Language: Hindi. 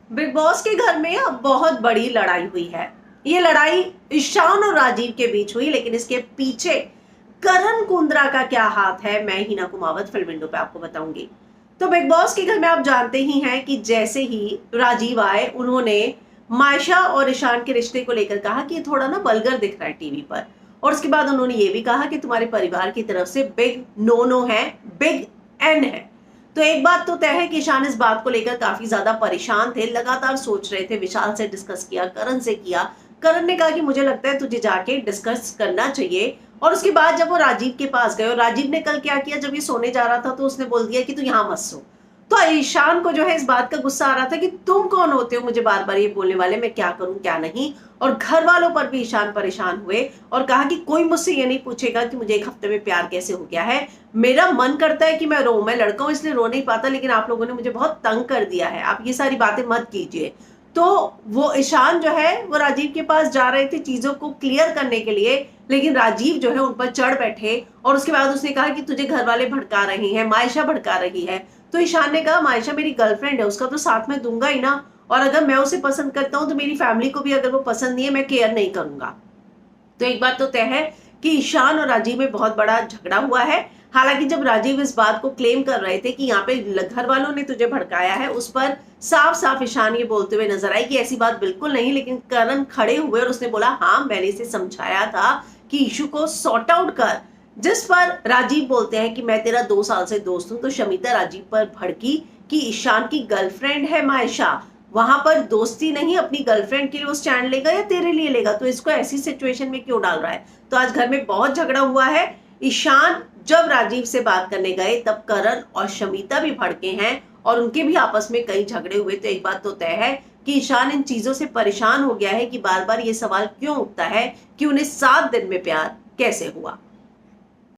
बिग बॉस के घर में अब बहुत बड़ी लड़ाई हुई है। ये लड़ाई ईशान और राजीव के बीच हुई, लेकिन इसके पीछे करण कुंद्रा का क्या हाथ है, मैं हिना कुमावत फिल्म विंडो पे आपको बताऊंगी। तो बिग बॉस के घर में आप जानते ही हैं कि जैसे ही राजीव आए, उन्होंने मायशा और ईशान के रिश्ते को लेकर कहा कि ये थोड़ा ना वल्गर दिख रहा है टीवी पर। और उसके बाद उन्होंने ये भी कहा कि तुम्हारे परिवार की तरफ से बिग नो नो है, बिग एन है। तो एक बात तो तय है कि ईशान इस बात को लेकर काफी ज्यादा परेशान थे, लगातार सोच रहे थे। विशाल से डिस्कस किया, करण से किया। करण ने कहा कि मुझे लगता है तुझे जाके डिस्कस करना चाहिए। और उसके बाद जब वो राजीव के पास गए, और राजीव ने कल क्या किया, जब ये सोने जा रहा था तो उसने बोल दिया कि तू यहाँ मत सो। तो ईशान को जो है इस बात का गुस्सा आ रहा था कि तुम कौन होते हो मुझे बार बार ये बोलने वाले, मैं क्या करूं क्या नहीं। और घर वालों पर भी ईशान परेशान हुए और कहा कि कोई मुझसे ये नहीं पूछेगा कि मुझे एक हफ्ते में प्यार कैसे हो गया है। मेरा मन करता है कि मैं रो, मैं लड़का हूं इसलिए रो नहीं पाता, लेकिन आप लोगों ने मुझे बहुत तंग कर दिया है, आप ये सारी बातें मत कीजिए। तो वो ईशान जो है वो राजीव के पास जा रहे थे चीजों को क्लियर करने के लिए, लेकिन राजीव जो है उन पर चढ़ बैठे। और उसके बाद उसने कहा कि तुझे घर वाले भड़का रहे हैं, मायशा भड़का रही है। तो ईशान ने कहा मायशा मेरी गर्लफ्रेंड है, उसका तो साथ में दूंगा ही ना। और अगर मैं उसे पसंद करता हूं तो मेरी फैमिली को भी अगर वो पसंद नहीं है, मैं केयर नहीं करूंगा। तो एक बात तो तय है कि ईशान और राजीव में बहुत बड़ा झगड़ा हुआ है। हालांकि जब राजीव इस बात को क्लेम कर रहे थे कि यहाँ पे घर वालों ने तुझे भड़काया है, उस पर साफ साफ ईशान ये बोलते हुए नजर आई कि ऐसी बात बिल्कुल नहीं। लेकिन करण खड़े हुए और उसने बोला हाँ मैंने इसे समझाया था कि इशू को सॉर्ट आउट कर। जिस पर राजीव बोलते हैं कि मैं तेरा 2 साल से दोस्त हूं। तो शमिता राजीव पर भड़की कि ईशान की गर्लफ्रेंड है मायशा, वहां पर दोस्ती नहीं, अपनी गर्लफ्रेंड के लिए वो स्टैंड लेगा या तेरे लिए लेगा, तो इसको ऐसी सिचुएशन में क्यों डाल रहा है। तो आज घर में बहुत झगड़ा हुआ है। ईशान जब राजीव से बात करने गए तब करण और शमिता भी भड़के हैं और उनके भी आपस में कई झगड़े हुए। तो एक बात तो तय है कि ईशान इन चीजों से परेशान हो गया है कि बार बार ये सवाल क्यों उठता है कि उन्हें 7 दिन में प्यार कैसे हुआ।